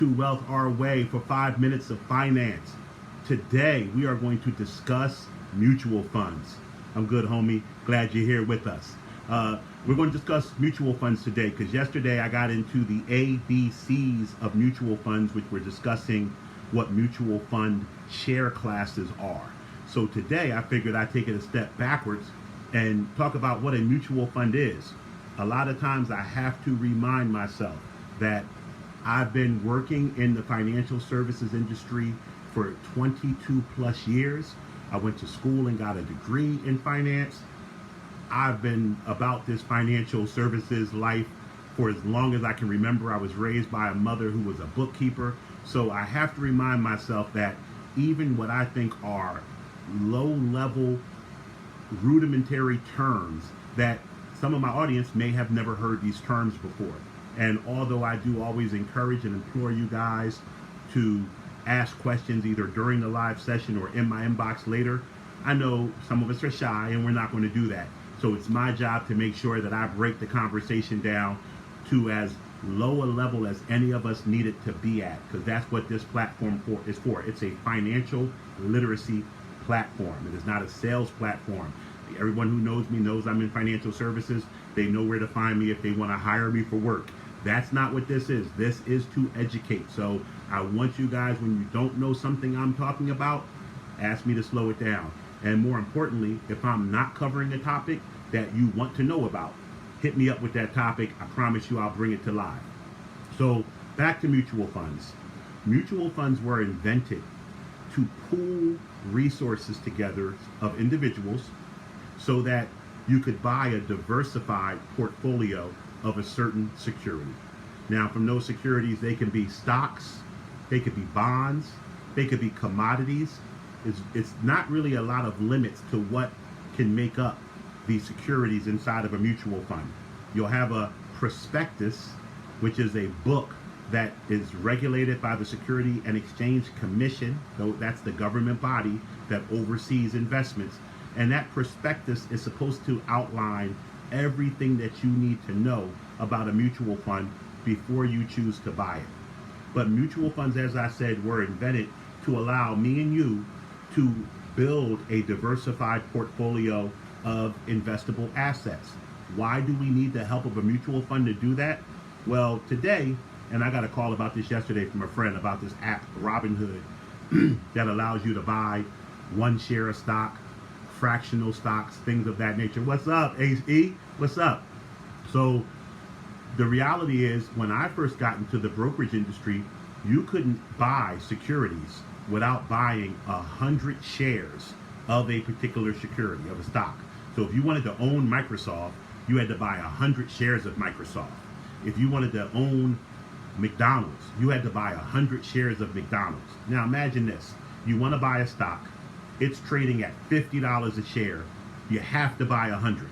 To Wealth Our Way for 5 minutes of finance. Today we are going to discuss mutual funds. I'm good, homie. Glad you're here with us. We're going to discuss mutual funds today because yesterday I got into the ABCs of mutual funds, which we're discussing what mutual fund share classes are. So today I figured I'd take it a step backwards and talk about what a mutual fund is. A lot of times I have to remind myself that I've been working in the financial services industry for 22 plus years. I went to school and got a degree in finance. I've been about this financial services life for as long as I can remember. I was raised by a mother who was a bookkeeper. So I have to remind myself that even what I think are low-level, rudimentary terms, that some of my audience may have never heard these terms before. And although I do always encourage and implore you guys to ask questions either during the live session or in my inbox later, I know some of us are shy and we're not going to do that. So it's my job to make sure that I break the conversation down to as low a level as any of us need it to be at, because that's what this platform is for. It's a financial literacy platform. It is not a sales platform. Everyone who knows me knows I'm in financial services. They know where to find me if they want to hire me for work. That's not what this is. This is to educate. So I want you guys, when you don't know something I'm talking about, ask me to slow it down. And more importantly, if I'm not covering a topic that you want to know about, hit me up with that topic. I promise you I'll bring it to life. So back to mutual funds. Mutual funds were invented to pool resources together of individuals so that you could buy a diversified portfolio of a certain security. Now, from those securities, they can be stocks, they could be bonds, they could be commodities. It's not really a lot of limits to what can make up the securities inside of a mutual fund. You'll have a prospectus, which is a book that is regulated by the Security and Exchange Commission, though that's the government body that oversees investments. And that prospectus is supposed to outline everything that you need to know about a mutual fund before you choose to buy it. But mutual funds, as I said, were invented to allow me and you to build a diversified portfolio of investable assets. Why do we need the help of a mutual fund to do that? Well, today, and I got a call about this yesterday from a friend about this app, Robinhood, that allows you to buy one share of stock, fractional stocks, things of that nature. What's up, AE? What's up? So the reality is, when I first got into the brokerage industry, you couldn't buy securities without buying 100 shares of a particular security, of a stock. So if you wanted to own Microsoft, you had to buy 100 shares of Microsoft. If you wanted to own McDonald's, you had to buy 100 shares of McDonald's. Now imagine this. You want to buy a stock. It's trading at $50 a share. You have to buy 100.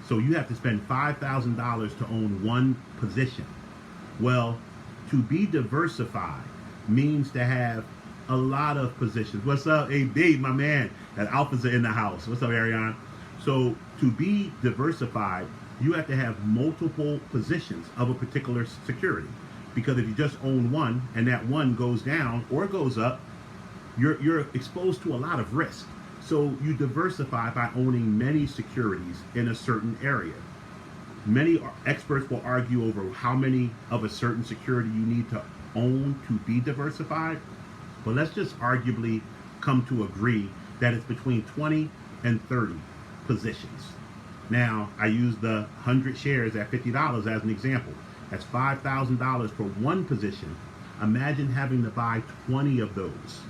So you have to spend $5,000 to own one position. Well, to be diversified means to have a lot of positions. What's up, AB, my man? That alphas are in the house. What's up, Ariane? So to be diversified, you have to have multiple positions of a particular security. Because if you just own one and that one goes down or goes up, you're exposed to a lot of risk. So you diversify by owning many securities in a certain area. Many experts will argue over how many of a certain security you need to own to be diversified. But let's just arguably come to agree that it's between 20 and 30 positions. Now, I use the 100 shares at $50 as an example. That's $5,000 for one position. Imagine having to buy 20 of those.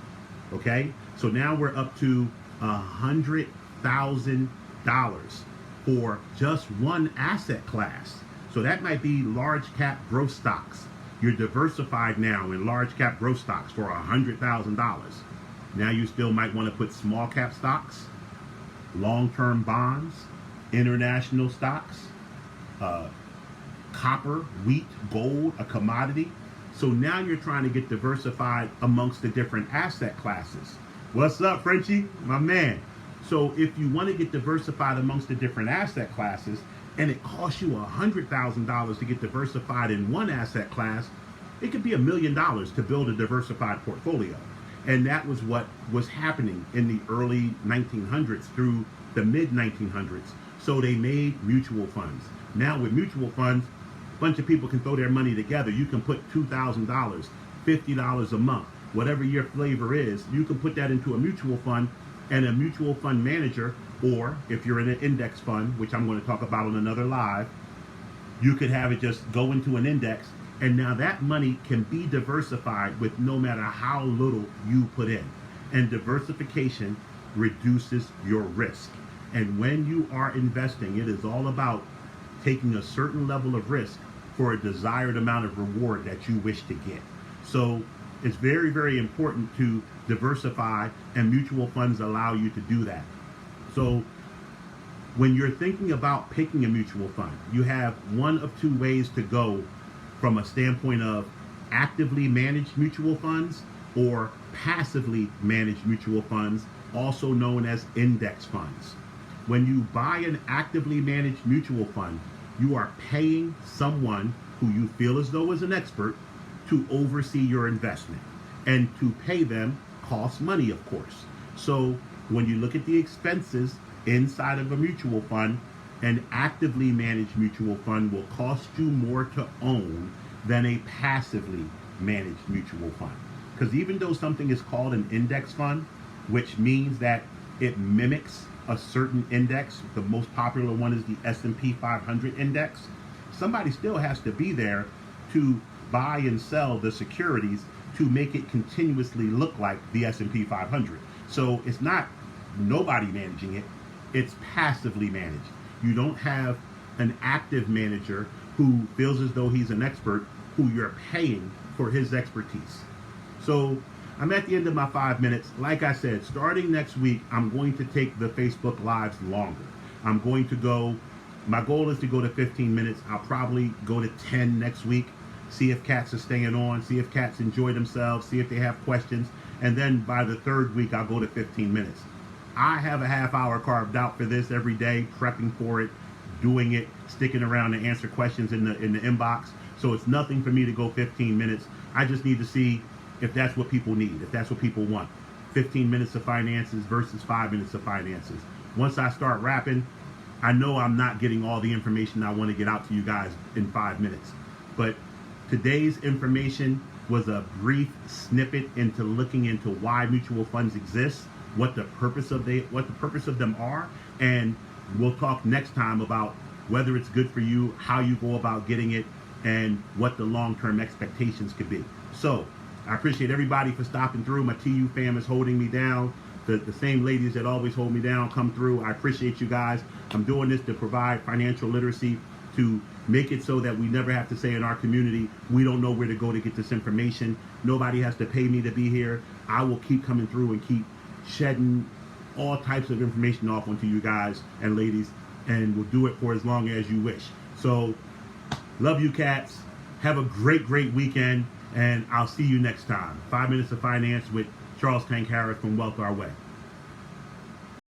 Okay, so now we're up to $100,000 for just one asset class. So that might be large cap growth stocks. You're diversified now in large cap growth stocks for $100,000. Now you still might want to put small cap stocks, long-term bonds, international stocks, copper, wheat, gold, a commodity. So now you're trying to get diversified amongst the different asset classes. What's up, Frenchie? My man. So if you want to get diversified amongst the different asset classes, and it costs you $100,000 to get diversified in one asset class, It could be $1 million to build a diversified portfolio. And that was what was happening in the early 1900s through the mid 1900s. So they made mutual funds. Now with mutual funds, a bunch of people can throw their money together. You can put $2,000, $50 a month, whatever your flavor is, you can put that into a mutual fund, and a mutual fund manager, or if you're in an index fund, which I'm going to talk about on another live, you could have it just go into an index, and now that money can be diversified with no matter how little you put in. And diversification reduces your risk. And when you are investing, it is all about taking a certain level of risk for a desired amount of reward that you wish to get. So it's very, very important to diversify, and mutual funds allow you to do that. So when you're thinking about picking a mutual fund, you have one of two ways to go from a standpoint of actively managed mutual funds or passively managed mutual funds, also known as index funds. When you buy an actively managed mutual fund, you are paying someone who you feel as though is an expert to oversee your investment. And to pay them costs money, of course. So when you look at the expenses inside of a mutual fund, an actively managed mutual fund will cost you more to own than a passively managed mutual fund. Because even though something is called an index fund, which means that it mimics a certain index, the most popular one is the S&P 500 index, somebody still has to be there to buy and sell the securities to make it continuously look like the S&P 500. So it's not nobody managing it, it's passively managed. You don't have an active manager who feels as though he's an expert, who you're paying for his expertise. So I'm at the end of my 5 minutes. Like I said, starting next week, I'm going to take the Facebook Lives longer. I'm going to go, my goal is to go to 15 minutes. I'll probably go to 10 next week, see if cats are staying on, see if cats enjoy themselves, see if they have questions. And then by the third week, I'll go to 15 minutes. I have a half hour carved out for this every day, prepping for it, doing it, sticking around to answer questions in the inbox. So it's nothing for me to go 15 minutes. I just need to see if that's what people need, if that's what people want. 15 minutes of finances versus 5 minutes of finances. Once I start rapping, I know I'm not getting all the information I want to get out to you guys in 5 minutes. But today's information was a brief snippet into looking into why mutual funds exist, what the purpose of them are, and we'll talk next time about whether it's good for you, how you go about getting it, and what the long-term expectations could be. So I appreciate everybody for stopping through. My TU fam is holding me down. The same ladies that always hold me down come through. I appreciate you guys. I'm doing this to provide financial literacy, to make it so that we never have to say in our community, we don't know where to go to get this information. Nobody has to pay me to be here. I will keep coming through and keep shedding all types of information off onto you guys and ladies, and we'll do it for as long as you wish. So, love you cats. Have a great, great weekend, and I'll see you next time. 5 Minutes of Finance with Charles Tank Harris from Wealth Our Way.